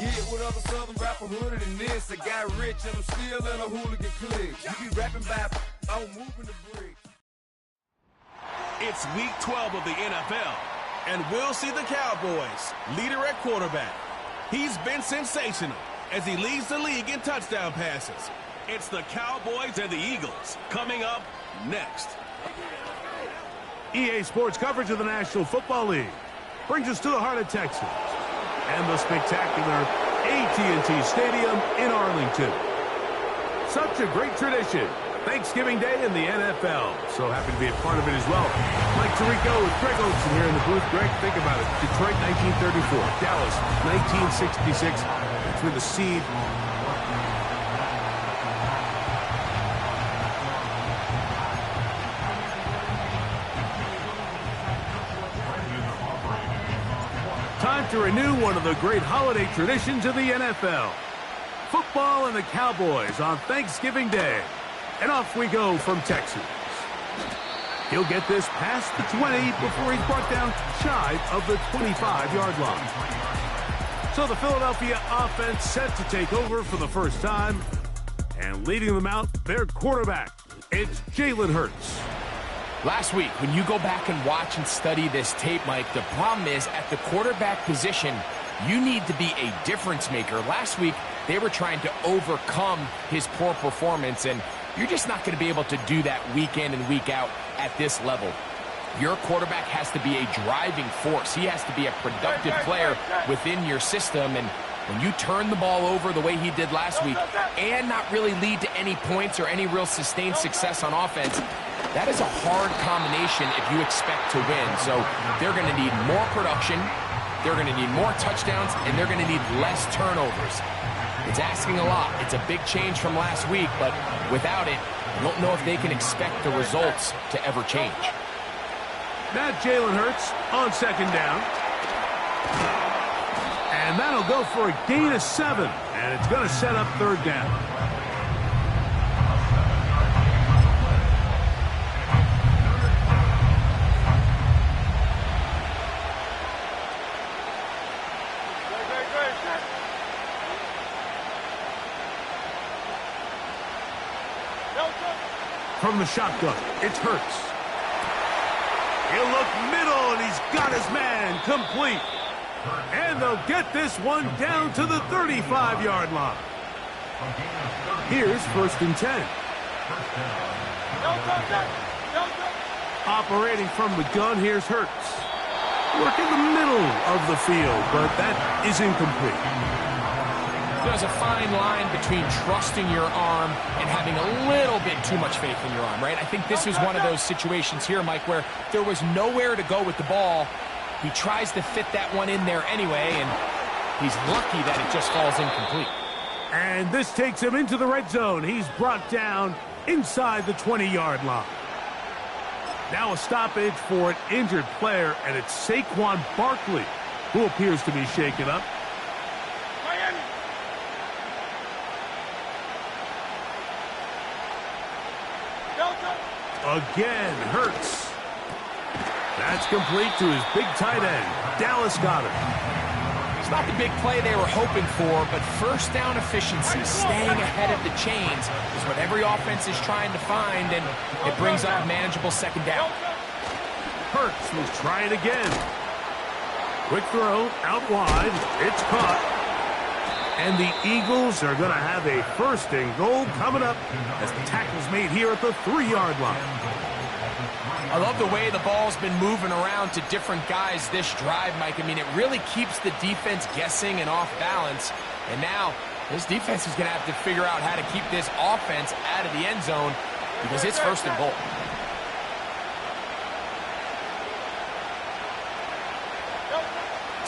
Get with other southern rapper hooded than this. I got rich and I'm still in a hooligan clique. You be rapping by, I'm moving the bricks. It's week 12 of the NFL, and we'll see the Cowboys leader at quarterback. He's been sensational as he leads the league in touchdown passes. It's the Cowboys and the Eagles coming up next. EA Sports coverage of the National Football League brings us to the heart of Texas and the spectacular AT&T Stadium in Arlington. Such a great tradition. Thanksgiving Day in the NFL. So happy to be a part of it as well. Mike Tirico with Greg Olsen here in the booth. Greg, think about it. Detroit 1934. Dallas 1966. That's where the seed. Time to renew one of the great holiday traditions of the NFL. Football and the Cowboys on Thanksgiving Day. And off we go from Texas. He'll get this past the 20 before he's brought down shy of the 25-yard line. So the Philadelphia offense set to take over for the first time. And leading them out, their quarterback. It's Jalen Hurts. Last week, when you go back and watch and study this tape, Mike, the problem is at the quarterback position, you need to be a difference maker. Last week, they were trying to overcome his poor performance, and you're just not going to be able to do that week in and week out at this level. Your quarterback has to be a driving force. He has to be a productive player within your system, and when you turn the ball over the way he did last week and not really lead to any points or any real sustained success on offense, that is a hard combination if you expect to win. So they're going to need more production, they're going to need more touchdowns, and they're going to need less turnovers. It's asking a lot. It's a big change from last week, but without it, I don't know if they can expect the results to ever change. Now Jalen Hurts on second down. And that'll go for a gain of 7. And it's going to set up third down. From the shotgun, it's Hurts. He'll look middle, and he's got his man complete. And they'll get this one down to the 35-yard line. Here's 1st and 10. Operating from the gun, here's Hurts. Work in the middle of the field, but that is incomplete. There's a fine line between trusting your arm and having a little bit too much faith in your arm, right? I think this was one of those situations here, Mike, where there was nowhere to go with the ball. He tries to fit that one in there anyway, and he's lucky that it just falls incomplete. And this takes him into the red zone. He's brought down inside the 20-yard line. Now a stoppage for an injured player, and it's Saquon Barkley who appears to be shaken up. Again, Hurts. That's complete to his big tight end, Dallas Goedert. It's not the big play they were hoping for, but first down efficiency, staying ahead of the chains, is what every offense is trying to find, and it brings up a manageable second down. Hurts will try it again. Quick throw, out wide. It's caught. And the Eagles are going to have a 1st and goal coming up as the tackle's made here at the 3-yard line. I love the way the ball's been moving around to different guys this drive, Mike. I mean, it really keeps the defense guessing and off balance. And now this defense is going to have to figure out how to keep this offense out of the end zone because it's 1st and goal.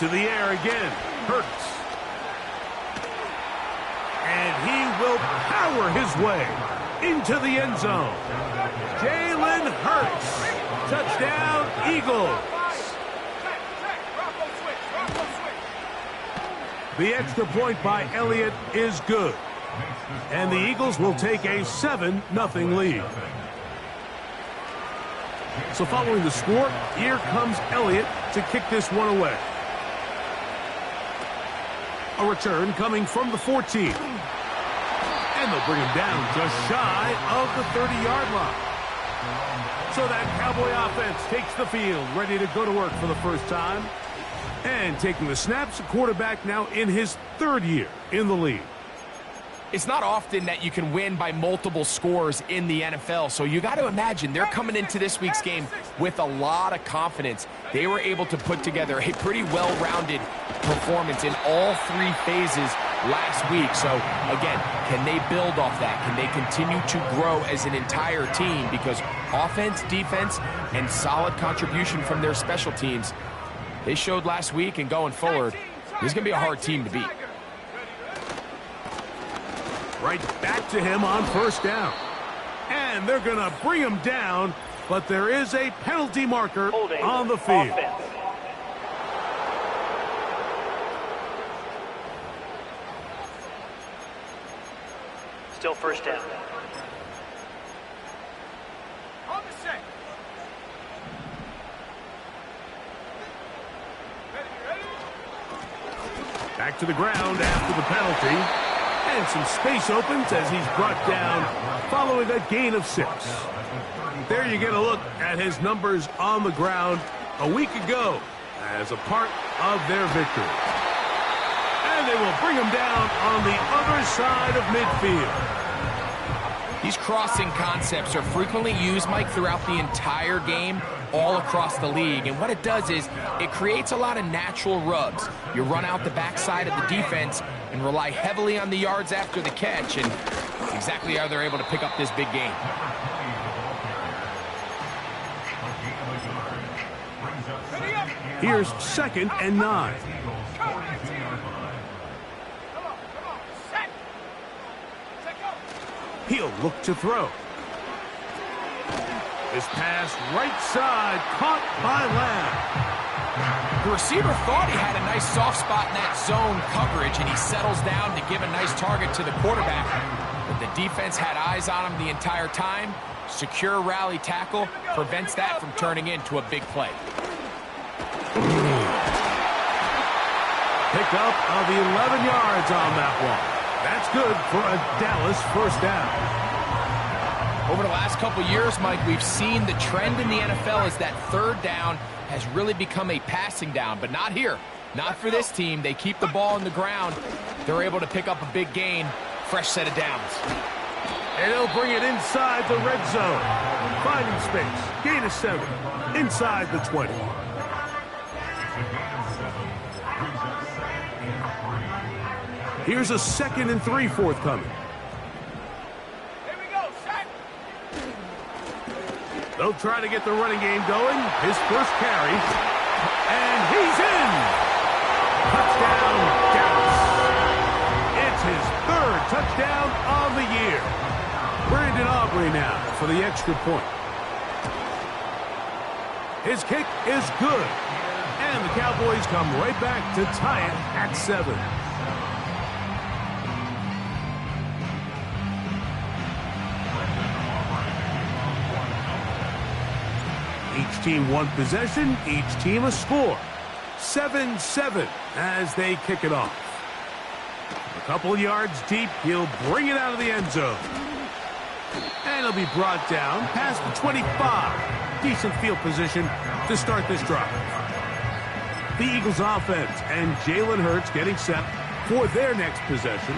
To the air again, Hurts. And he will power his way into the end zone. Jalen Hurts. Touchdown, Eagles. The extra point by Elliott is good. And the Eagles will take a 7-0 lead. So following the score, here comes Elliott to kick this one away. A return coming from the 14. And they'll bring him down just shy of the 30-yard line. So that Cowboy offense takes the field, ready to go to work for the first time. And taking the snaps, a quarterback now in his 3rd year in the league. It's not often that you can win by multiple scores in the NFL, so you got to imagine they're coming into this week's game with a lot of confidence. They were able to put together a pretty well-rounded performance in all 3 phases last week. So, again, can they build off that? Can they continue to grow as an entire team? Because offense, defense, and solid contribution from their special teams, they showed last week, and going forward, this is going to be a hard team to beat. Right back to him on first down. And they're going to bring him down, but there is a penalty marker on the field. Offense. Still first down. On the set. Back to the ground after the penalty. And some space opens as he's brought down following a gain of 6. There you get a look at his numbers on the ground a week ago as a part of their victory. And they will bring him down on the other side of midfield. These crossing concepts are frequently used, Mike, throughout the entire game, all across the league. And what it does is it creates a lot of natural rubs. You run out the backside of the defense and rely heavily on the yards after the catch, and exactly how they're able to pick up this big game. Here's 2nd and 9. He'll look to throw. This pass right side, caught by Lamb. The receiver thought he had a nice soft spot in that zone coverage, and he settles down to give a nice target to the quarterback. But the defense had eyes on him the entire time. Secure rally tackle prevents that from turning into a big play. Pick up of 11 yards on that one. That's good for a Dallas first down. Over the last couple years, Mike, we've seen the trend in the NFL is that 3rd down has really become a passing down, but not here. Not for this team. They keep the ball on the ground. They're able to pick up a big gain. Fresh set of downs. And they'll bring it inside the red zone. Finding space. Gain of 7. Inside the 20. Here's a 2nd and 3 forthcoming. Here we go, set. They'll try to get the running game going. His first carry. And he's in. Touchdown, Dallas. It's his 3rd touchdown of the year. Brandon Aubrey now for the extra point. His kick is good. And the Cowboys come right back to tie it at 7. Each team 1 possession, each team a score. 7-7 as they kick it off. A couple yards deep, he'll bring it out of the end zone. And he'll be brought down past the 25. Decent field position to start this drive. The Eagles offense and Jalen Hurts getting set for their next possession.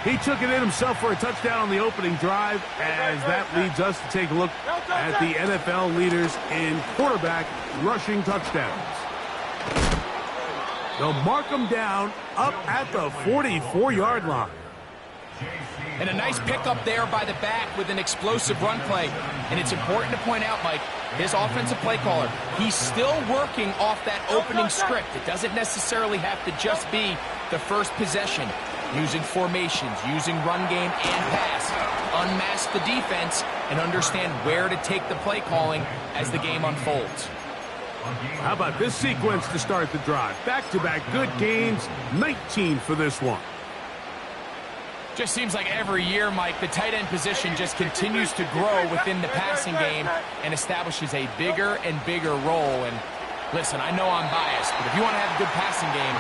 He took it in himself for a touchdown on the opening drive, as that leads us to take a look at the NFL leaders in quarterback rushing touchdowns. They'll mark them down up at the 44-yard line. And a nice pickup there by the back with an explosive run play. And it's important to point out, Mike, his offensive play caller, he's still working off that opening script. It doesn't necessarily have to just be the first possession. Using formations, using run game and pass. Unmask the defense and understand where to take the play calling as the game unfolds. How about this sequence to start the drive? Back-to-back good gains, 19 for this one. Just seems like every year, Mike, the tight end position just continues to grow within the passing game and establishes a bigger and bigger role. And listen, I know I'm biased, but if you want to have a good passing game,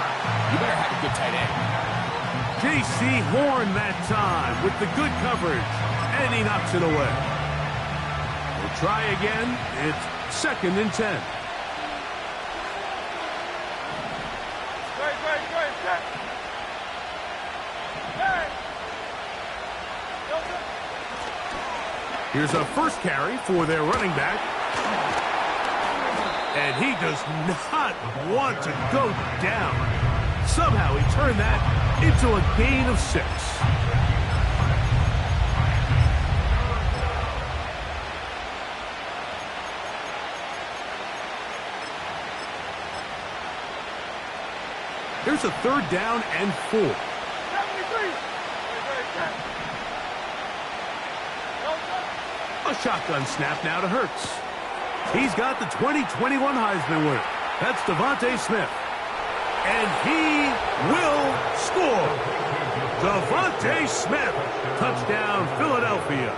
you better have a good tight end. J.C. Horn that time with the good coverage, and he knocks it away. We'll try again. It's 2nd and 10. Here's a first carry for their running back. And he does not want to go down. Somehow he turned that into a gain of 6. Here's a 3rd down and 4. A shotgun snap now to Hurts. He's got the 2021 Heisman winner. That's Devontae Smith. And he will score. Devontae Smith. Touchdown, Philadelphia.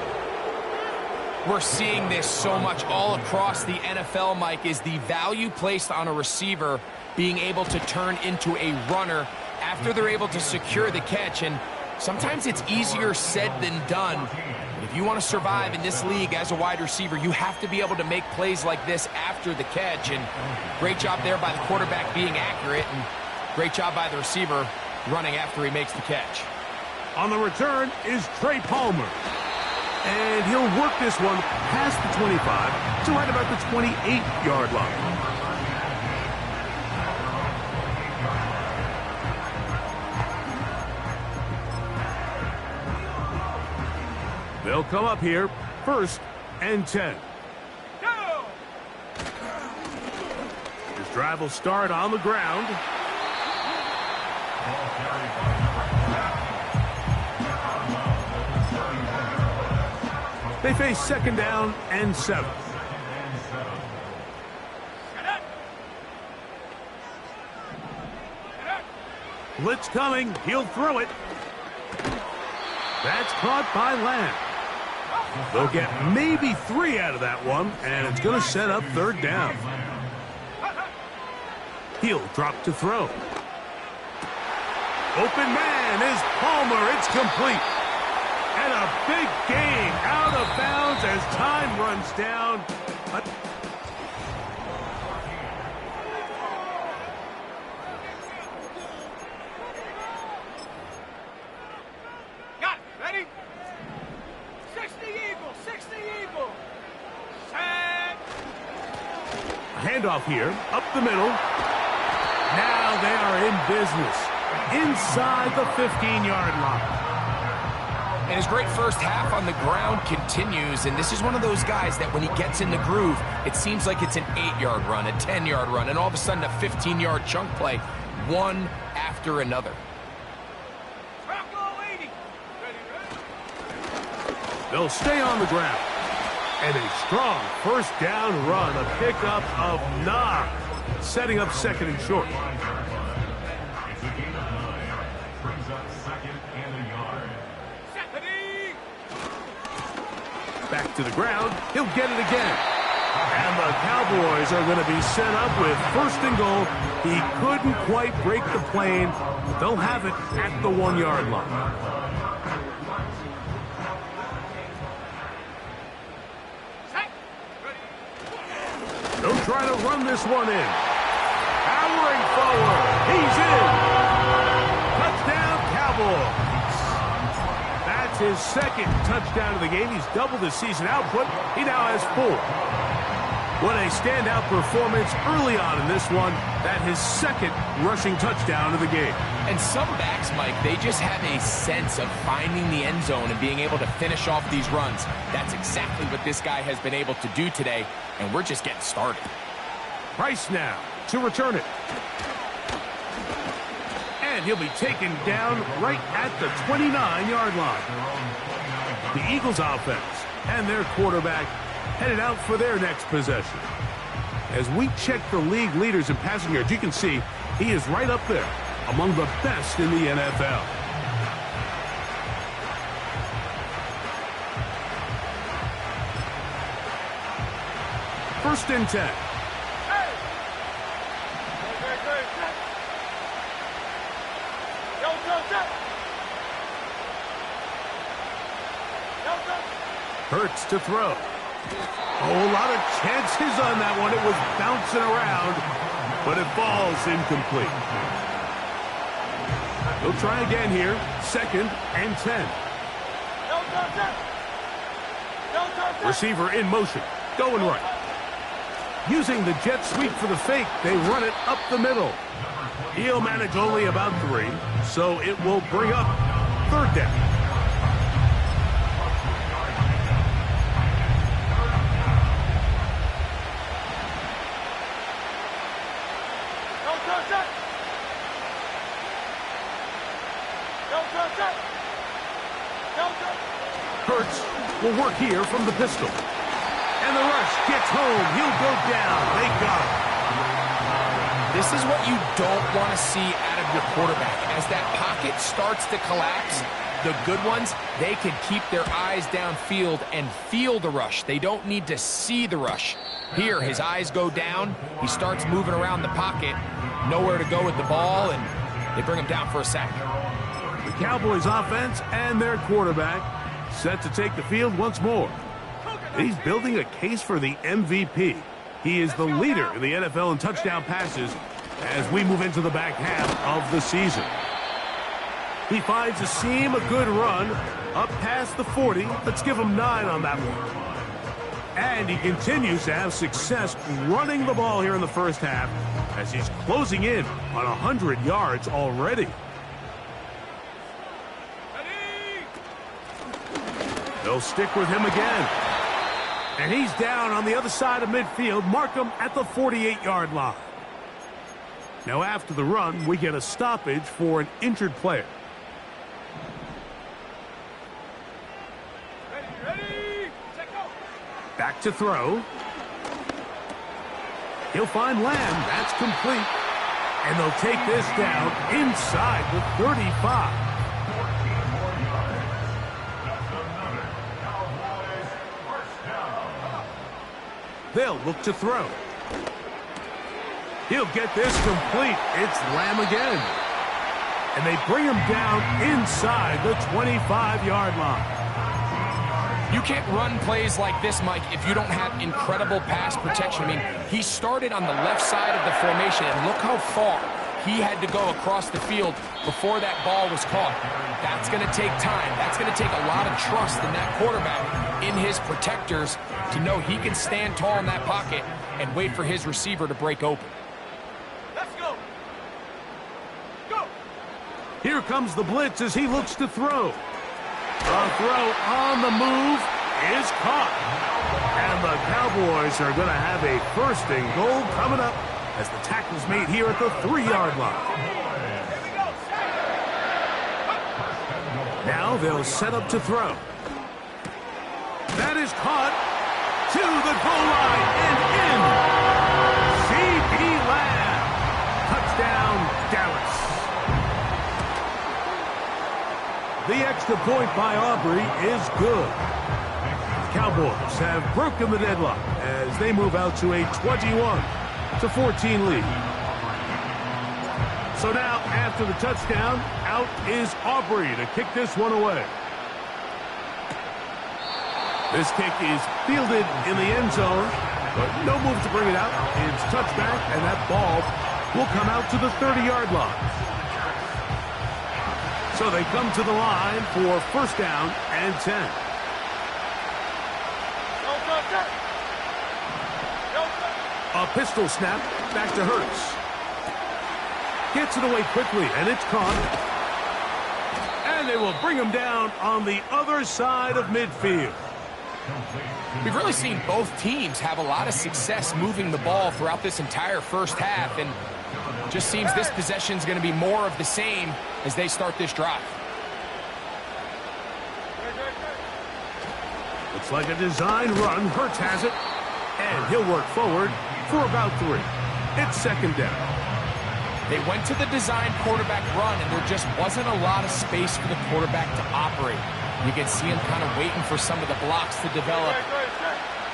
We're seeing this so much all across the NFL, Mike, is the value placed on a receiver being able to turn into a runner after they're able to secure the catch. And sometimes it's easier said than done. If you want to survive in this league as a wide receiver, you have to be able to make plays like this after the catch. And great job there by the quarterback being accurate, and great job by the receiver running after he makes the catch. On the return is Trey Palmer. And he'll work this one past the 25 to right about the 28-yard line. They'll come up here, 1st and 10. Go! This drive will start on the ground. They face 2nd down and 7. Blitz coming. He'll throw it. That's caught by Lamb. They'll get maybe 3 out of that one, and it's going to set up 3rd down. He'll drop to throw. Open man is Palmer. It's complete. And a big gain out of bounds as time runs down. Got it. Ready? 60 Eagle. 60 Eagle. Set. Handoff here, up the middle. Now they are in business. Inside the 15-yard line. And his great first half on the ground continues, and this is one of those guys that when he gets in the groove, it seems like it's an 8-yard run, a 10-yard run, and all of a sudden a 15-yard chunk play, one after another. They'll stay on the ground. And a strong 1st down run, a pickup of 9, setting up 2nd and short. Back to the ground. He'll get it again. And the Cowboys are going to be set up with 1st and goal. He couldn't quite break the plane. They'll have it at the 1-yard line. They'll try to run this one in. Powering forward. He's in. Touchdown, Cowboys. That's his 2nd touchdown of the game. He's doubled his season output. He now has 4. What a standout performance early on in this one. That his 2nd rushing touchdown of the game. And some backs, Mike, they just have a sense of finding the end zone and being able to finish off these runs. That's exactly what this guy has been able to do today, and we're just getting started. Price now to return it. And he'll be taken down right at the 29-yard line. The Eagles offense and their quarterback headed out for their next possession. As we check the league leaders in passing yards, you can see he is right up there among the best in the NFL. First and 10. Hurts to throw. Oh, a lot of chances on that one. It was bouncing around, but it falls incomplete. He'll try again here. 2nd and 10. Receiver in motion. Going right. Using the jet sweep for the fake, they run it up the middle. He'll manage only about 3, so it will bring up 3rd down. Hurts will work here from the pistol. And the rush gets home. He'll go down. They got him. This is what you don't want to see out of your quarterback. As that pocket starts to collapse, the good ones, they can keep their eyes downfield and feel the rush. They don't need to see the rush. Here, his eyes go down. He starts moving around the pocket. Nowhere to go with the ball, and they bring him down for a sack. The Cowboys offense and their quarterback set to take the field once more. He's building a case for the MVP. He is the leader in the NFL in touchdown passes as we move into the back half of the season. He finds a seam, a good run, up past the 40. Let's give him 9 on that one. And he continues to have success running the ball here in the first half as he's closing in on 100 yards already. They'll stick with him again. And he's down on the other side of midfield. Mark him at the 48-yard line. Now after the run, we get a stoppage for an injured player. Back to throw. He'll find Lamb. That's complete. And they'll take this down inside the 35. They'll look to throw. He'll get this complete. It's Lamb again. And they bring him down inside the 25-yard line. You can't run plays like this, Mike, if you don't have incredible pass protection. I mean, he started on the left side of the formation, and look how far he had to go across the field before that ball was caught. That's going to take time. That's going to take a lot of trust in that quarterback, in his protectors, to know he can stand tall in that pocket and wait for his receiver to break open. Let's go. Go. Here comes the blitz as he looks to throw. The throw on the move is caught. And the Cowboys are going to have a 1st and goal coming up as the tackle's made here at the 3-yard line. Now they'll set up to throw. That is caught to the goal line and in. C.B. Lamb. Touchdown, Dallas. The extra point by Aubrey is good. The Cowboys have broken the deadlock as they move out to a 21-14 lead. So now, after the touchdown, out is Aubrey to kick this one away. This kick is fielded in the end zone, but no move to bring it out. It's touchback, and that ball will come out to the 30-yard line. So they come to the line for 1st down and 10. A pistol snap back to Hurts. Gets it away quickly, and it's caught. And they will bring him down on the other side of midfield. We've really seen both teams have a lot of success moving the ball throughout this entire first half, and just seems this possession is going to be more of the same as they start this drive. Looks like a design run. Hurts has it, and he'll work forward for about 3. It's 2nd down. They went to the design quarterback run, and there just wasn't a lot of space for the quarterback to operate. You can see him kind of waiting for some of the blocks to develop.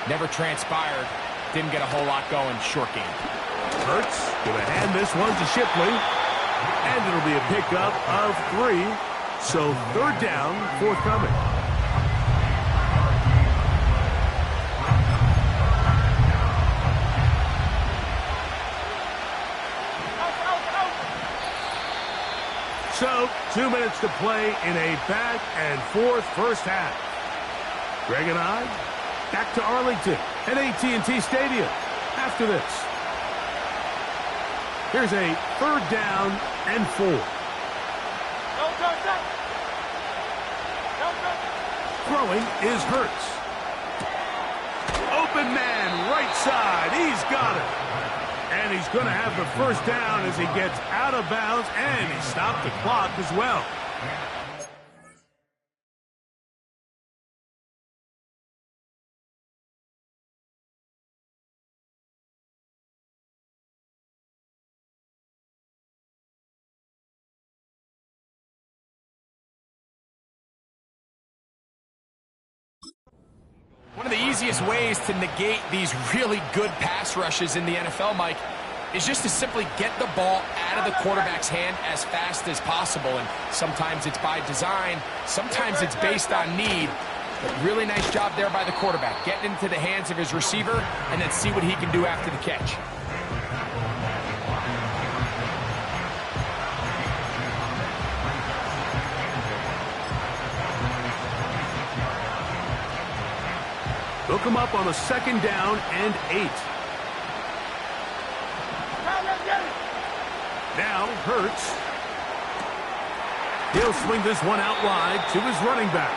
Never transpired. Didn't get a whole lot going. Short game. Hurts going to hand this one to Shipley. And it'll be a pickup of 3. So 3rd down, forthcoming. So, 2 minutes to play in a back-and-forth first half. Greg and I, back to Arlington at AT&T Stadium after this. Here's a 3rd down and 4. Throwing is Hurts. Open man, right side. He's got it. And he's going to have the first down as he gets out of bounds, and he stopped the clock as well. One of the easiest ways to negate these really good pass rushes in the NFL, Mike, is just to simply get the ball out of the quarterback's hand as fast as possible. And sometimes it's by design, sometimes it's based on need. But really nice job there by the quarterback, getting into the hands of his receiver and then see what he can do after the catch. They'll come up on a 2nd down and 8. Now Hurts. He'll swing this one out wide to his running back.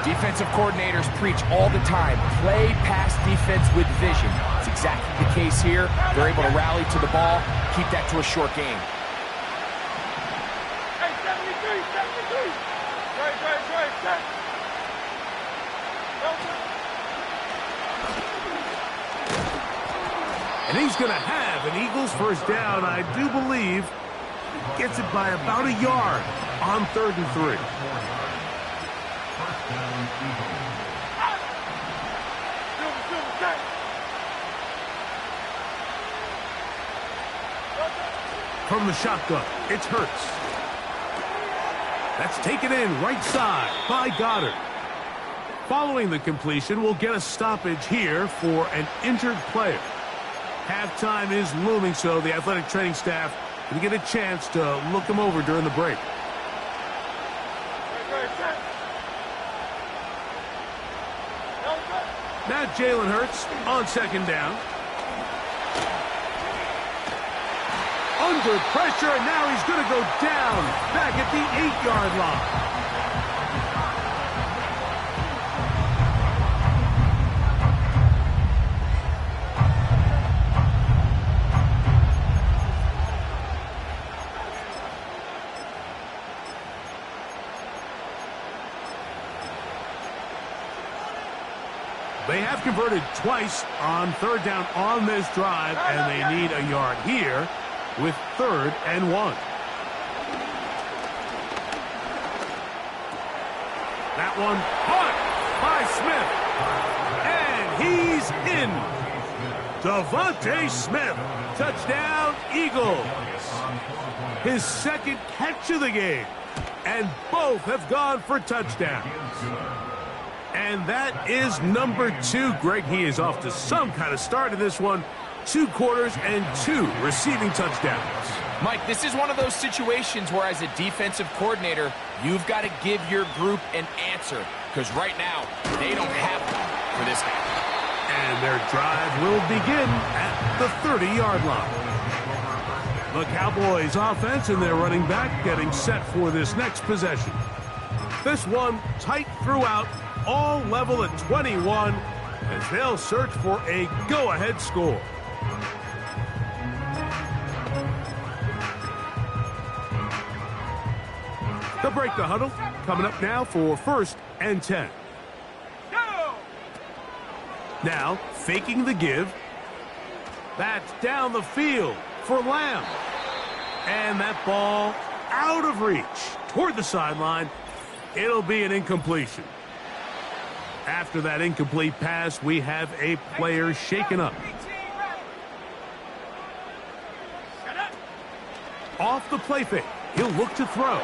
Defensive coordinators preach all the time, play pass defense with vision. It's exactly the case here. They're able to rally to the ball, keep that to a short game. Hey, 73. Right. And he's going to have an Eagles first down, I do believe. Gets it by about a yard on 3rd and 3. From the shotgun, it's Hurts. That's taken in right side by Goddard. Following the completion, we'll get a stoppage here for an injured player. Halftime is looming, so the athletic training staff will get a chance to look him over during the break. Now Jalen Hurts on 2nd down. Under pressure, and now he's going to go down back at the 8-yard line. They have converted twice on 3rd down on this drive, and they need a yard here with 3rd and 1. That one caught by Smith, and he's in. Devontae Smith, touchdown Eagles. His 2nd catch of the game, and both have gone for touchdowns. And that is number 2. Greg, he is off to some kind of start in this one. 2 quarters and 2 receiving touchdowns. Mike, this is one of those situations where as a defensive coordinator, you've got to give your group an answer. Because right now, they don't have one for this guy. And their drive will begin at the 30-yard line. The Cowboys offense and their running back getting set for this next possession. This one tight throughout. All level at 21 as they'll search for a go-ahead score. They'll break the huddle. Coming up now for 1st and 10. Now, faking the give. That's down the field for Lamb. And that ball out of reach toward the sideline. It'll be an incompletion. After that incomplete pass, we have a player shaken up. Off the play fake, he'll look to throw.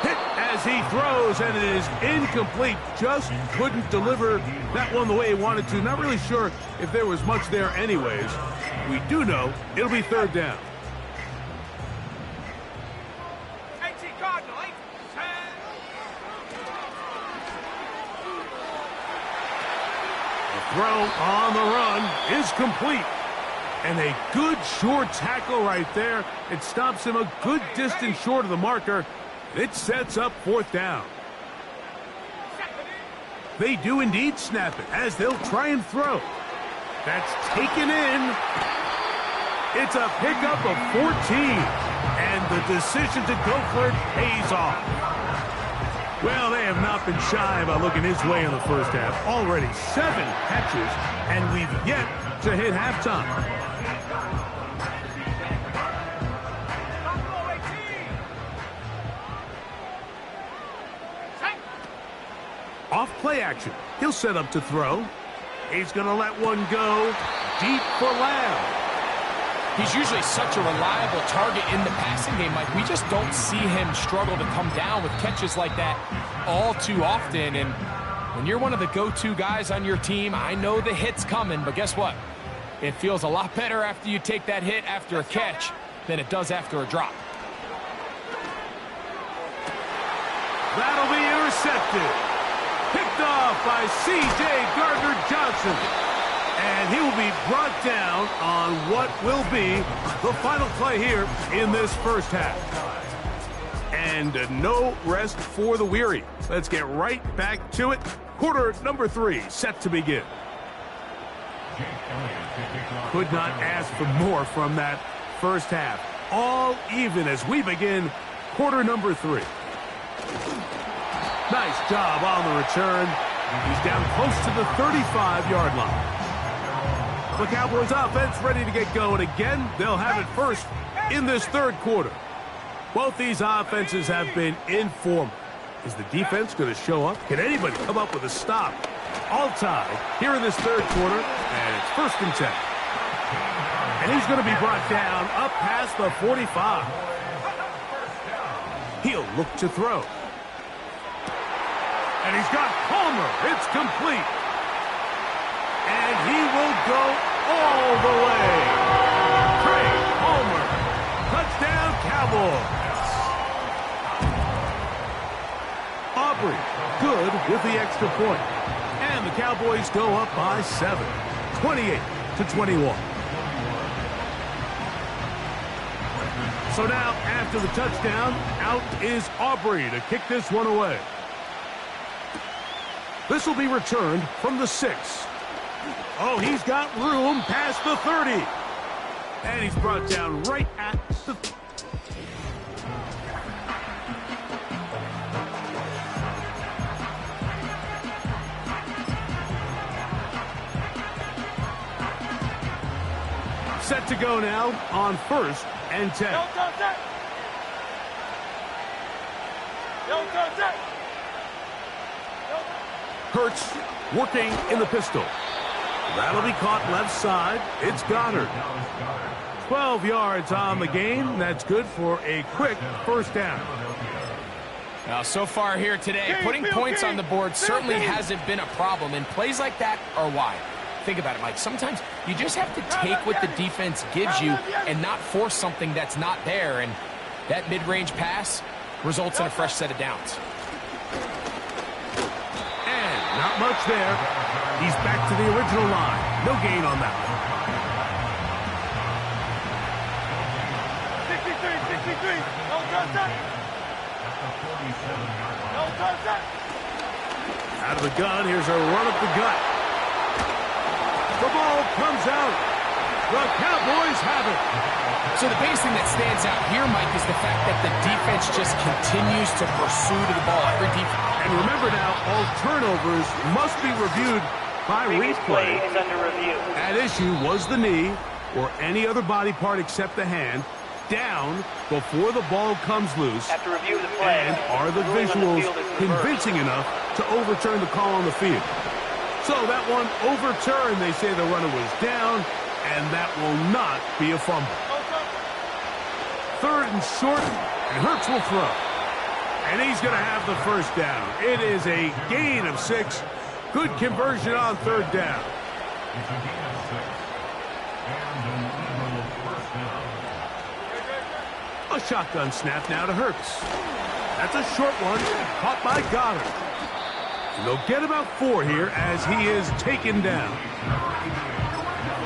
Hit as he throws, and it is incomplete. Just couldn't deliver that one the way he wanted to. Not really sure if there was much there anyways. We do know it'll be 3rd down. throw on the run is complete. And a good short tackle right there. It stops him a good distance short of the marker. It sets up 4th down. They do indeed snap it as they'll try and throw. That's taken in. It's a pickup of 14. And the decision to go for it pays off. Well, they have not been shy about looking his way in the first half. Already 7 catches, and we've yet to hit halftime. Off play action. He'll set up to throw. He's going to let one go deep for Lamb. He's usually such a reliable target in the passing game, Mike. We just don't see him struggle to come down with catches like that all too often. And when you're one of the go-to guys on your team, I know the hit's coming, but guess what? It feels a lot better after you take that hit after a catch than it does after a drop. That'll be intercepted. Picked off by C.J. Gardner-Johnson. And he will be brought down on what will be the final play here in this first half. And no rest for the weary. Let's get right back to it. Quarter number 3 set to begin. Could not ask for more from that first half. All even as we begin quarter number 3. Nice job on the return. He's down close to the 35-yard line. The Cowboys offense ready to get going again. They'll have it first in this third quarter. Both these offenses have been informal. Is the defense going to show up? Can anybody come up with a stop? All tied here in this third quarter, and it's 1st and 10. And he's going to be brought down up past the 45. He'll look to throw. And he's got Palmer. It's complete. And he will go all the way. Trey Palmer. Touchdown, Cowboys. Aubrey, good with the extra point. And the Cowboys go up by 7. 28-21. So now, after the touchdown, out is Aubrey to kick this one away. This will be returned from the 6. Oh, he's got room past the 30. And he's brought down right at the... Set to go now on 1st and 10. Hurts working in the pistol. That'll be caught left side. It's Goddard. 12 yards on the game. That's good for a quick 1st down. Now, so far here today, putting points on the board certainly hasn't been a problem, and plays like that are why. Think about it, Mike. Sometimes you just have to take what the defense gives you and not force something that's not there, and that mid-range pass results in a fresh set of downs. And not much there. He's back to the original line. No gain on that one. 63. No touchdown. No touchdown. Out of the gun, here's a run up the gut. The ball comes out. The Cowboys have it. So the biggest thing that stands out here, Mike, is the fact that the defense just continues to pursue to the ball. And remember now, all turnovers must be reviewed by replay. Is under review. At issue was the knee or any other body part except the hand down before the ball comes loose. After review of the play, and are the visuals convincing enough to overturn the call on the field? So that one overturned. They say the runner was down, and that will not be a fumble. 3rd and short, and Hurts will throw. And he's going to have the 1st down. It is a gain of 6. Good conversion on 3rd down. A shotgun snap now to Hurts. That's a short one, caught by Goddard. And they'll get about 4 here as he is taken down.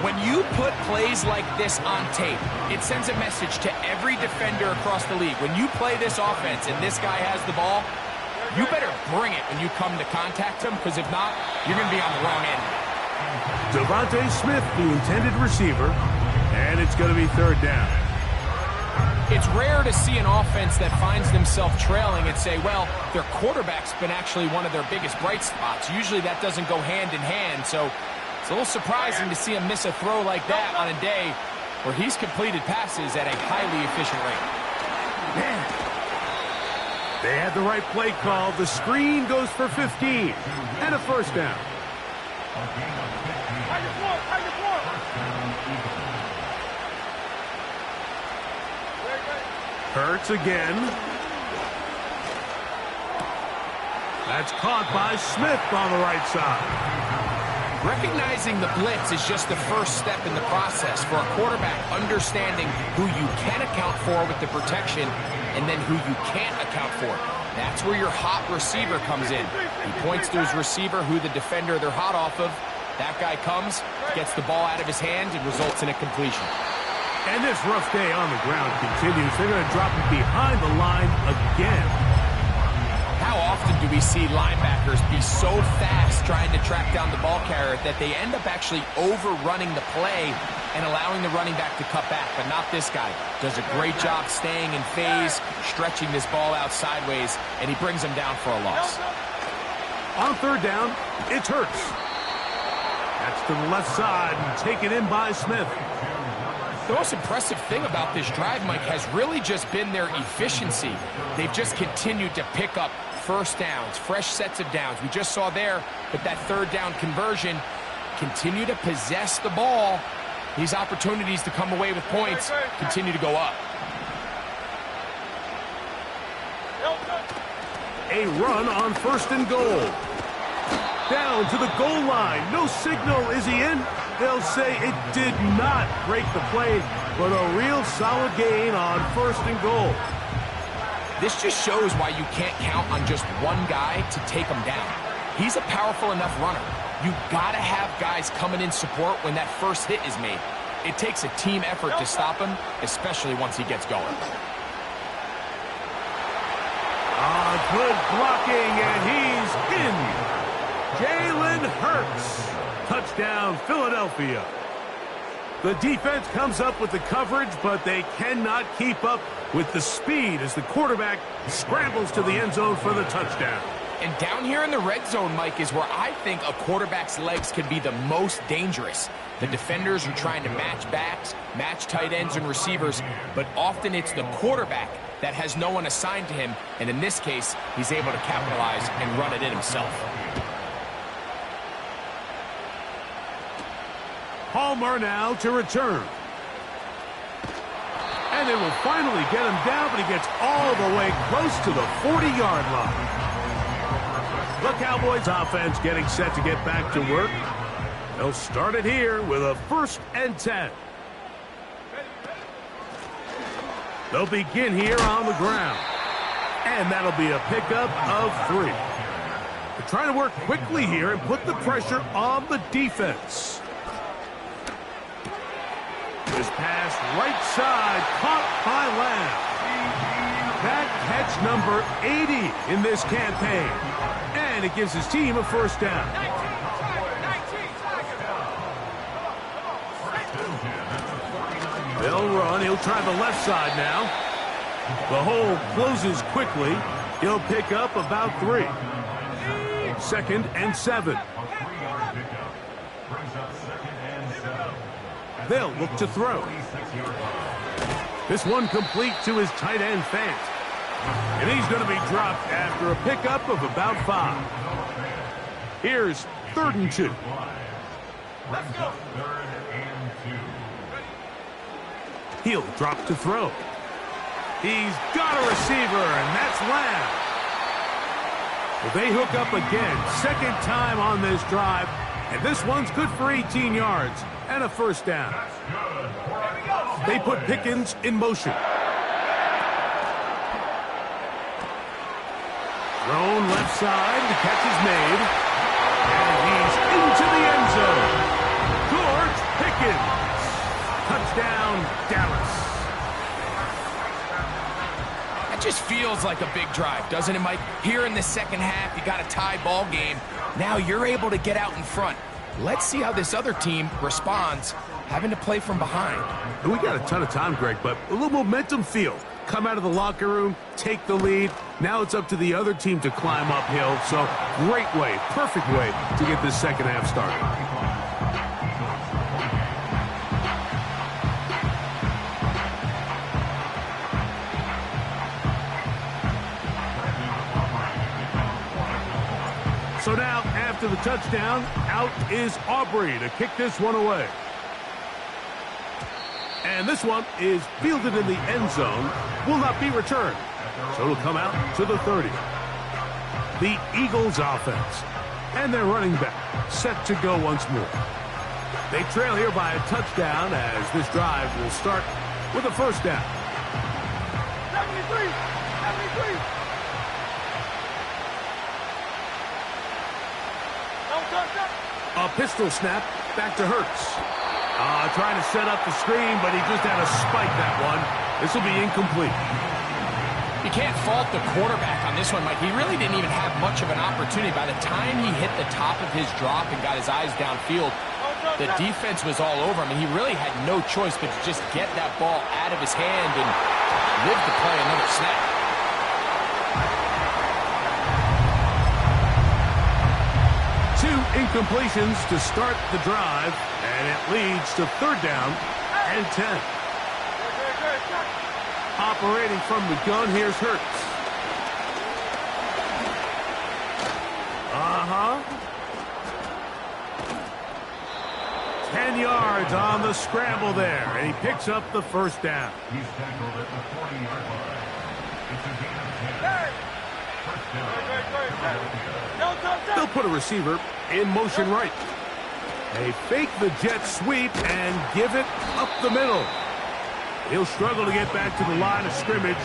When you put plays like this on tape, it sends a message to every defender across the league. When you play this offense and this guy has the ball, you better bring it when you come to contact him, because if not, you're going to be on the wrong end. Devontae Smith, the intended receiver, and it's going to be 3rd down. It's rare to see an offense that finds themselves trailing and say, well, their quarterback's been actually one of their biggest bright spots. Usually that doesn't go hand in hand, so it's a little surprising to see him miss a throw like that on a day where he's completed passes at a highly efficient rate. Man, they had the right play call. The screen goes for 15 and a 1st down. Hurts again. That's caught by Smith on the right side. Recognizing the blitz is just the first step in the process for a quarterback, understanding who you can account for with the protection and then who you can't account for. That's where your hot receiver comes in. He points to his receiver, who the defender they're hot off of. That guy comes, gets the ball out of his hand, and results in a completion. And this rough day on the ground continues. They're going to drop him behind the line again. How often do we see linebackers be so fast trying to track down the ball carrier that they end up actually overrunning the play and allowing the running back to cut back? But not this guy. Does a great job staying in phase, stretching this ball out sideways, and he brings him down for a loss. On 3rd down, it's Hurts. That's to the left side and taken in by Smith. The most impressive thing about this drive, Mike, has really just been their efficiency. They've just continued to pick up 1st downs, fresh sets of downs. We just saw there, but that 3rd down conversion, continue to possess the ball. These opportunities to come away with points continue to go up. A run on 1st and goal. Down to the goal line. No signal. Is he in? They'll say it did not break the play, but a real solid gain on 1st and goal. This just shows why you can't count on just one guy to take him down. He's a powerful enough runner. You gotta have guys coming in support when that first hit is made. It takes a team effort to stop him, especially once he gets going. Good blocking, and he's in. Jalen Hurts. Touchdown, Philadelphia. The defense comes up with the coverage, but they cannot keep up with the speed as the quarterback scrambles to the end zone for the touchdown. And down here in the red zone, Mike, is where I think a quarterback's legs can be the most dangerous. The defenders are trying to match backs, match tight ends and receivers, but often it's the quarterback that has no one assigned to him, and in this case, he's able to capitalize and run it in himself. Palmer now to return. And they will finally get him down, but he gets all the way close to the 40-yard line. The Cowboys offense getting set to get back to work. They'll start it here with a 1st and 10. They'll begin here on the ground. And that'll be a pickup of 3. They're trying to work quickly here and put the pressure on the defense. This pass right side caught by Lamb. That catch number 80 in this campaign. And it gives his team a 1st down. They'll run. He'll try the left side now. The hole closes quickly. He'll pick up about 3. 2nd and 7. They'll look to throw. This one complete to his tight end, Fant. And he's going to be dropped after a pickup of about 5. Here's 3rd and 2. Let's go. He'll drop to throw. He's got a receiver, and that's Lamb. Well, they hook up again. 2nd time on this drive, and this one's good for 18 yards and a 1st down. They put Pickens in motion. Thrown left side, the catch is made. And he's into the end zone. George Pickens. Touchdown, Dallas. That just feels like a big drive, doesn't it, Mike? Here in the second half, you got a tie ball game. Now you're able to get out in front. Let's see how this other team responds, having to play from behind. We got a ton of time, Greg, but a little momentum feel. Come out of the locker room, take the lead. Now it's up to the other team to climb uphill. So great way, perfect way to get this second half started. So now, after the touchdown, out is Aubrey to kick this one away. And this one is fielded in the end zone, will not be returned. So it'll come out to the 30. The Eagles offense. And their running back set to go once more. They trail here by a touchdown as this drive will start with a first down. 73! A pistol snap back to Hurts. Trying to set up the screen, but he just had to spike that one. This will be incomplete. You can't fault the quarterback on this one, Mike. He really didn't even have much of an opportunity. By the time he hit the top of his drop and got his eyes downfield, the defense was all over him, and he really had no choice but to just get that ball out of his hand and live to play another snap. Two incompletions to start the drive, and it leads to third down and 10. Operating from the gun, here's Hurts. 10 yards on the scramble there, and he picks up the first down. He's tackled at the 40-yard line. It's a gain of 10. They'll put a receiver in motion right. They fake the jet sweep and give it up the middle. He'll struggle to get back to the line of scrimmage.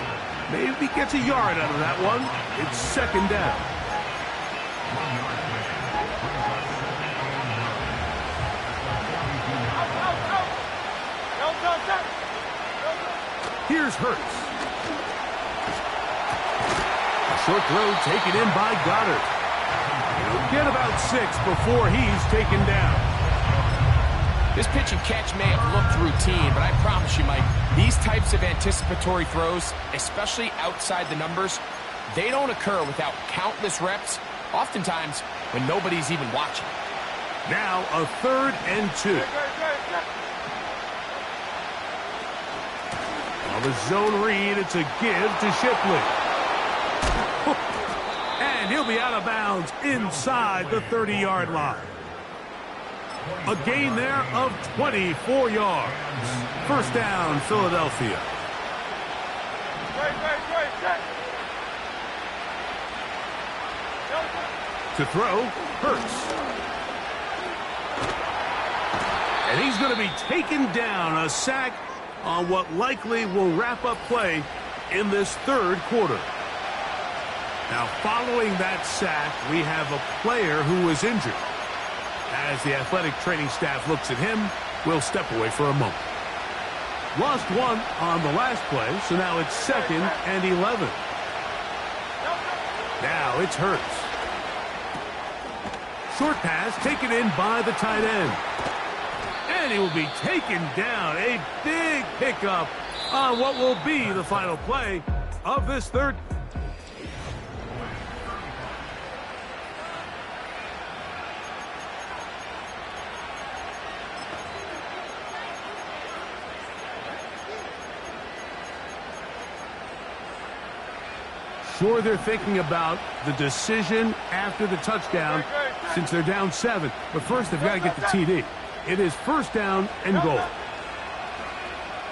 Maybe he gets a yard out of that one. It's second down. Here's Hurts. A short throw taken in by Goddard. He'll get about 6 before he's taken down. This pitch and catch may have looked routine, but I promise you, Mike, these types of anticipatory throws, especially outside the numbers, they don't occur without countless reps, oftentimes when nobody's even watching. Now a 3rd and 2. On the zone read, it's a give to Shipley. And he'll be out of bounds inside the 30-yard line. A gain there of 24 yards. First down, Philadelphia. To throw, Hurts. And he's going to be taken down. A sack on what likely will wrap up play in this third quarter. Now, following that sack, we have a player who was injured. As the athletic training staff looks at him, we'll step away for a moment. Lost one on the last play, so now it's 2nd and 11. Now it's Hurts. Short pass taken in by the tight end. And he will be taken down. A big pickup on what will be the final play of this third. Sure, they're thinking about the decision after the touchdown since they're down 7. But first, they've got to get the TD. It is first down and goal.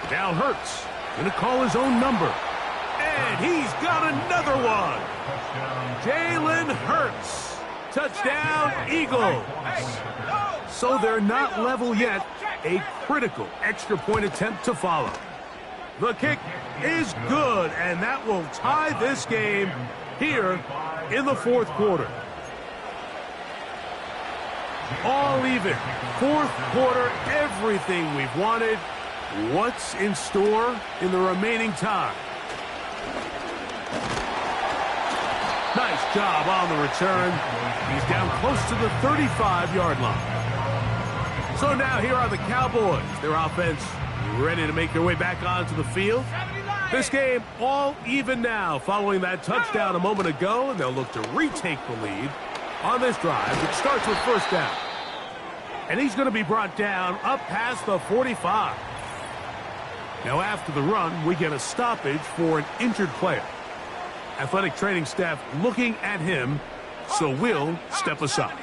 Now Hurts going to call his own number. And he's got another one. Jalen Hurts. Touchdown, Eagles. So they're not level yet. A critical extra point attempt to follow. The kick is good, and that will tie this game here in the fourth quarter. All even. Fourth quarter, everything we've wanted. What's in store in the remaining time? Nice job on the return. He's down close to the 35-yard line. So now here are the Cowboys. Their offense ready to make their way back onto the field. This game all even now following that touchdown a moment ago, and they'll look to retake the lead on this drive, which starts with first down. And he's going to be brought down up past the 45. Now after the run, we get a stoppage for an injured player. Athletic training staff looking at him, so we'll step aside.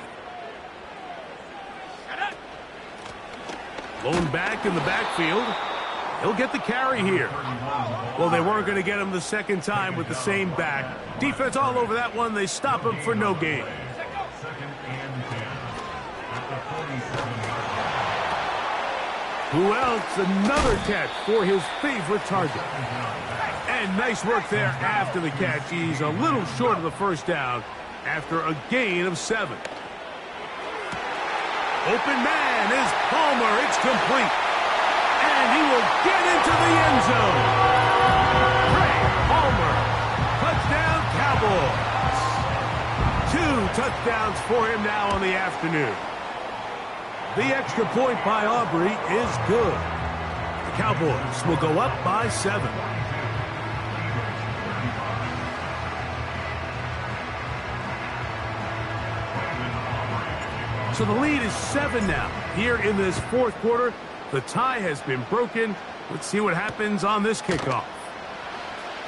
Lone back in the backfield. He'll get the carry here. Well, they weren't going to get him the second time with the same back. Defense all over that one. They stop him for no gain. Who else? Another catch for his favorite target. And nice work there after the catch. He's a little short of the first down after a gain of 7. Open man is Palmer. It's complete. And he will get into the end zone. Craig Palmer. Touchdown, Cowboys. 2 touchdowns for him now on the afternoon. The extra point by Aubrey is good. The Cowboys will go up by 7. So the lead is 7 now. Here in this fourth quarter, the tie has been broken. Let's see what happens on this kickoff.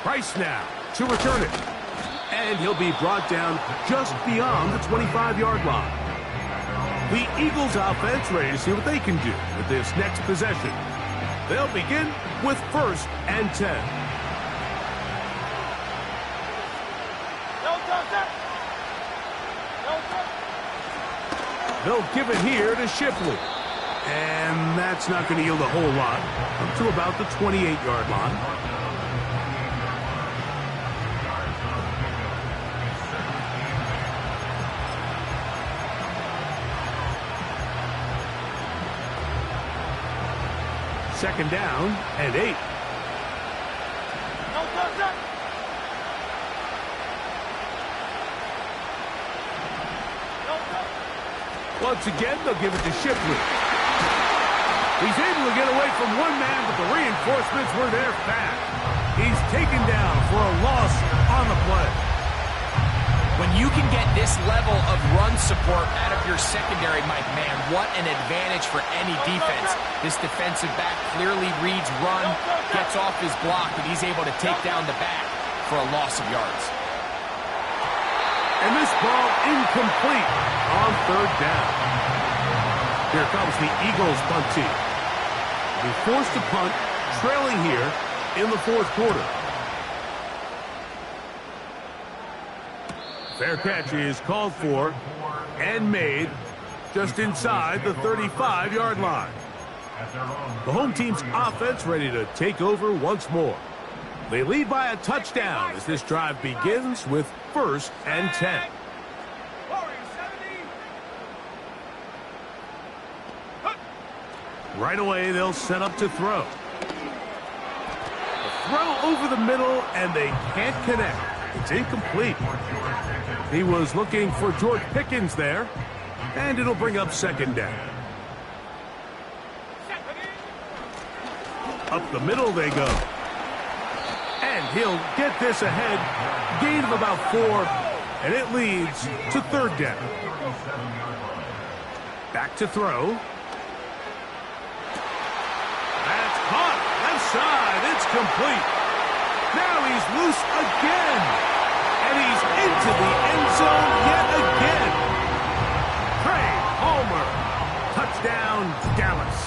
Price now to return it. And he'll be brought down just beyond the 25-yard line. The Eagles offense ready to see what they can do with this next possession. They'll begin with 1st and 10. They'll give it here to Shipley. And that's not going to yield a whole lot. Up to about the 28-yard line. Second down and 8. Once again, they'll give it to Shipley. He's able to get away from one man, but the reinforcements were there fast. He's taken down for a loss on the play. When you can get this level of run support out of your secondary, Mike, man, what an advantage for any defense. This defensive back clearly reads run, gets off his block, and he's able to take down the back for a loss of yards. And this ball incomplete on 3rd down. Here comes the Eagles punt team. Be forced to punt, trailing here in the fourth quarter. Fair catch is called for and made just inside the 35-yard line. The home team's offense ready to take over once more. They lead by a touchdown as this drive begins with 1st and 10. Right away, they'll set up to throw. A throw over the middle, and they can't connect. It's incomplete. He was looking for George Pickens there, and it'll bring up 2nd down. Up the middle they go. And he'll get this ahead. Gain of about 4, and it leads to 3rd down. Back to throw. That's caught. Left side. It's complete. Now he's loose again. And he's into the end zone yet again. Craig Palmer. Touchdown, Dallas.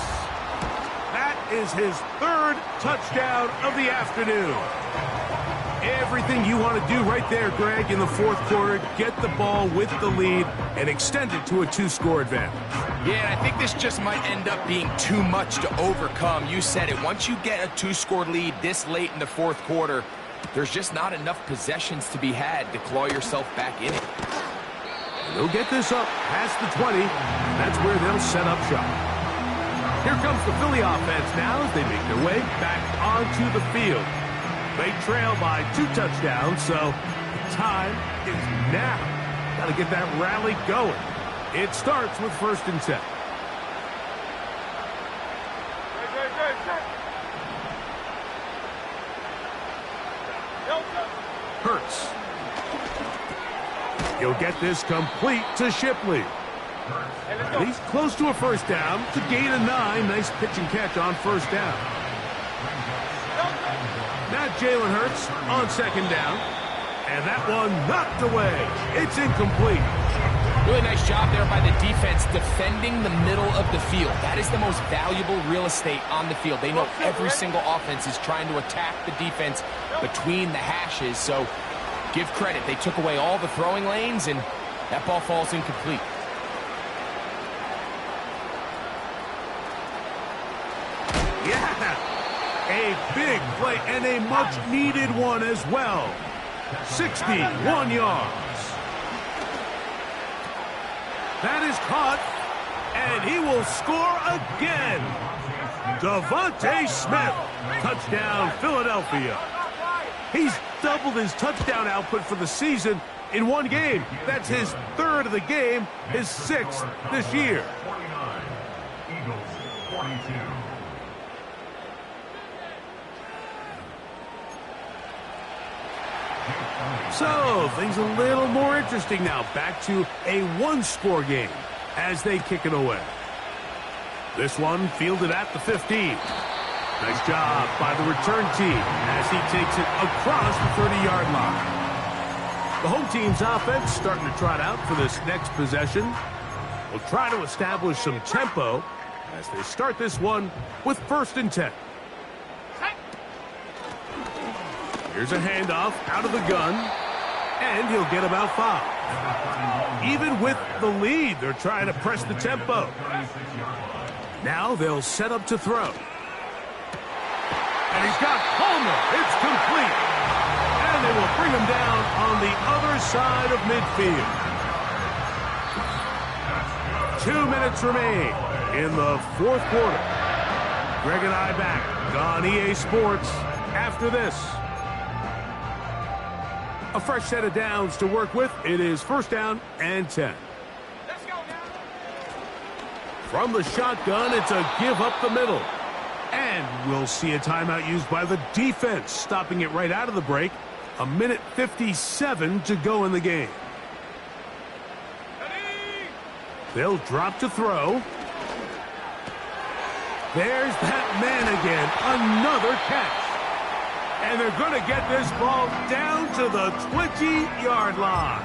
That is his 3rd touchdown of the afternoon. Everything you want to do right there, Greg, in the fourth quarter. Get the ball with the lead and extend it to a 2-score advantage. Yeah, I think this just might end up being too much to overcome. You said it. Once you get a 2-score lead this late in the fourth quarter, There's just not enough possessions to be had to claw yourself back in it. They'll get this up past the 20, and that's where they'll set up shop. Here comes the Philly offense now as they make their way back onto the field. They trail by 2 touchdowns, so the time is now. Got to get that rally going. It starts with 1st and 10. Hurts. He'll get this complete to Shipley. And he's close to a 1st down to gain a 9. Nice pitch and catch on 1st down. Now Jalen Hurts on 2nd down. And that one knocked away. It's incomplete. Really nice job there by the defense defending the middle of the field. That is the most valuable real estate on the field. They know every single offense is trying to attack the defense between the hashes. So give credit. They took away all the throwing lanes, and that ball falls incomplete. Yeah, a big play and a much-needed one as well. 61 yards. That is caught, and he will score again. Devontae Smith, touchdown Philadelphia. He's doubled his touchdown output for the season in one game. That's his 3rd of the game, his 6th this year. 49. Eagles 42. So, things a little more interesting now. Back to a 1-score game as they kick it away. This one fielded at the 15. Nice job by the return team as he takes it across the 30-yard line. The home team's offense starting to trot out for this next possession. Will try to establish some tempo as they start this one with 1st and 10. Here's a handoff out of the gun, and he'll get about 5. Even with the lead, they're trying to press the tempo. Now they'll set up to throw. And he's got Palmer. It's complete. And they will bring him down on the other side of midfield. 2 minutes remain in the 4th quarter. Greg and I back on EA Sports after this. A fresh set of downs to work with. It is 1st down and 10. Let's go now. From the shotgun, it's a give up the middle. And we'll see a timeout used by the defense, stopping it right out of the break. 1:57 to go in the game. They'll drop to throw. There's that man again. Another catch. And they're going to get this ball down to the 20-yard line.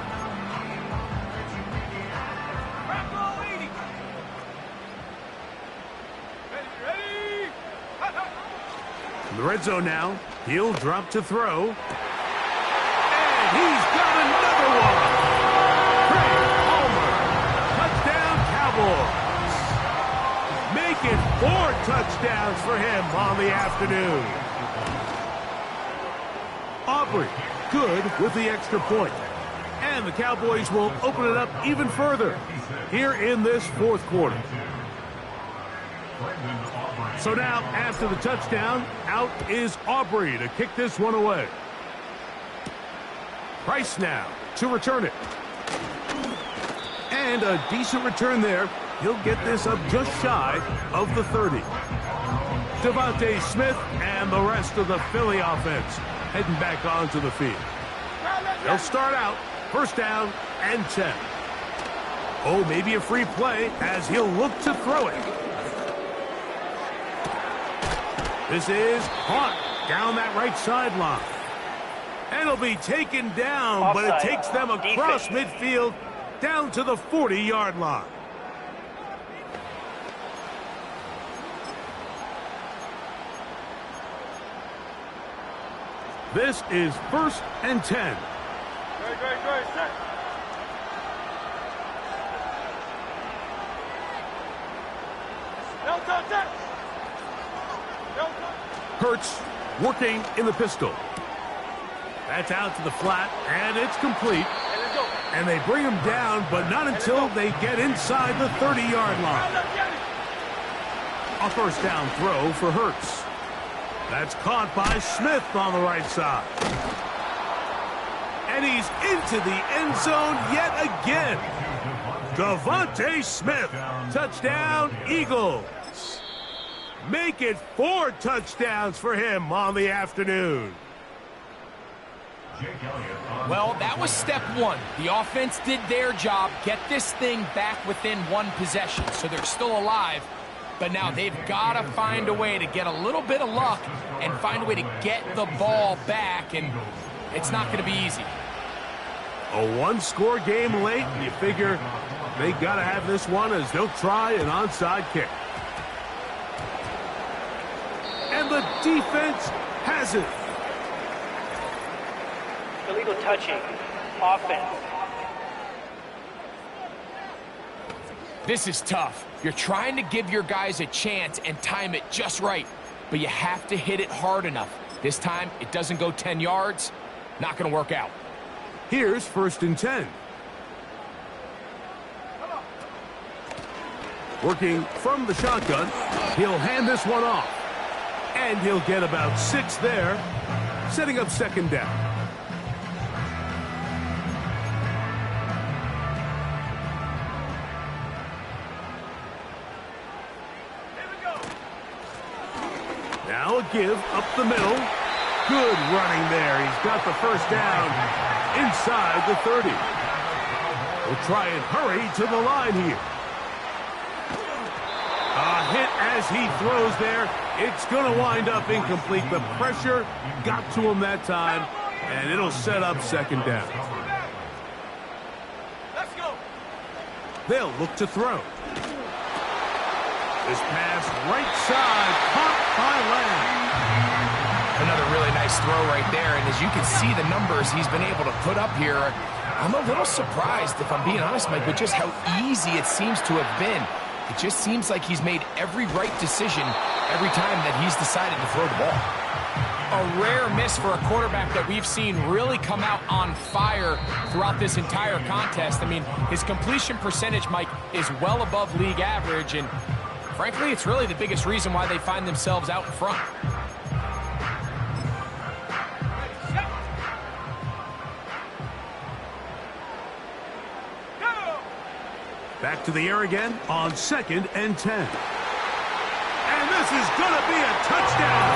In the red zone now, he'll drop to throw. And he's got another one. Craig Palmer. Touchdown, Cowboys. Make it 4 touchdowns for him on the afternoon. Aubrey, good with the extra point. And the Cowboys will open it up even further here in this 4th quarter. So now, after the touchdown, out is Aubrey to kick this one away. Price now to return it. And a decent return there. He'll get this up just shy of the 30. Devontae Smith and the rest of the Philly offense heading back onto the field. They'll start out 1st down and 10. Oh, maybe a free play as he'll look to throw it. This is caught down that right sideline. And it'll be taken down, but it takes them across midfield down to the 40-yard line. This is 1st and 10. Great. Set. Hurts working in the pistol. That's out to the flat, and it's complete. And they bring him down, but not until they get inside the 30-yard line. A first down throw for Hurts. That's caught by Smith on the right side. And he's into the end zone yet again. Devontae Smith, touchdown Eagles. Make it 4 touchdowns for him on the afternoon. Well, that was step one. The offense did their job, get this thing back within 1 possession, so they're still alive. But now they've got to find a way to get a little bit of luck and find a way to get the ball back, and it's not going to be easy. A 1-score game late, and you figure they got to have this one as they'll try an onside kick. And the defense has it. Illegal touching. Offense. This is tough. You're trying to give your guys a chance and time it just right, but you have to hit it hard enough. This time, it doesn't go 10 yards. Not going to work out. Here's 1st and 10. Working from the shotgun, he'll hand this one off. And he'll get about 6 there, setting up 2nd down. Now a give up the middle. Good running there. He's got the first down inside the 30. We'll try and hurry to the line here. A hit as he throws there. It's going to wind up incomplete. The pressure got to him that time, and it'll set up 2nd down. Let's go. They'll look to throw. This pass right side, caught by Lamb. Another really nice throw right there, and as you can see the numbers he's been able to put up here, I'm a little surprised, if I'm being honest, Mike, with just how easy it seems to have been. It just seems like he's made every right decision every time that he's decided to throw the ball. A rare miss for a quarterback that we've seen really come out on fire throughout this entire contest. I mean, his completion percentage, Mike, is well above league average, and frankly, it's really the biggest reason why they find themselves out in front. Back to the air again on 2nd and 10. And this is going to be a touchdown.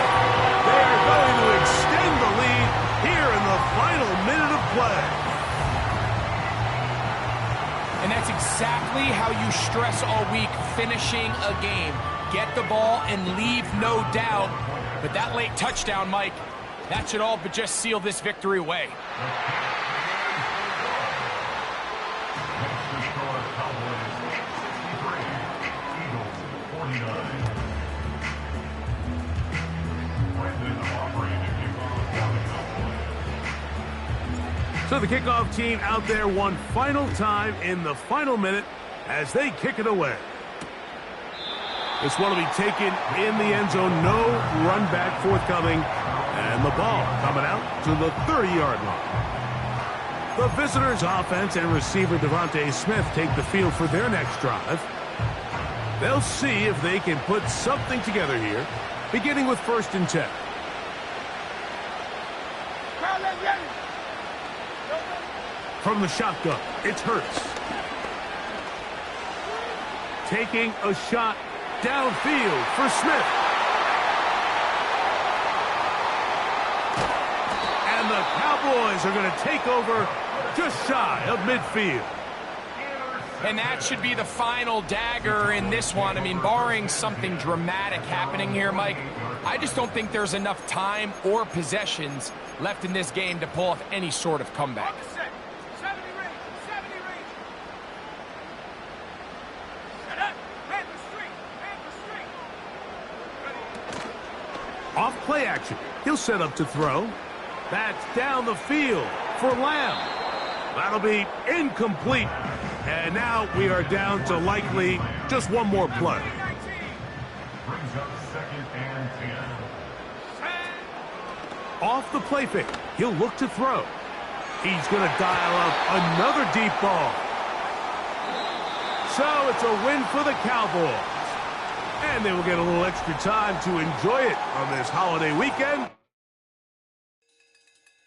They are going to extend the lead here in the final minute of play. And that's exactly how you stress all week, finishing a game. Get the ball and leave no doubt. But that late touchdown, Mike, that should all but just seal this victory away. So the kickoff team out there one final time in the final minute as they kick it away. This one will be taken in the end zone. No run back forthcoming. And the ball coming out to the 30-yard line. The visitors' offense and receiver Devontae Smith take the field for their next drive. They'll see if they can put something together here, beginning with 1st and 10. From the shotgun, it's Hurts. Taking a shot downfield for Smith. And the Cowboys are going to take over just shy of midfield. And that should be the final dagger in this one. I mean, barring something dramatic happening here, Mike, I just don't think there's enough time or possessions left in this game to pull off any sort of comeback. Off play action. He'll set up to throw. That's down the field for Lamb. That'll be incomplete. And now we are down to likely just one more play. Brings up 2nd and 10. Off the play fake, he'll look to throw. He's going to dial up another deep ball. So it's a win for the Cowboys. And they will get a little extra time to enjoy it on this holiday weekend.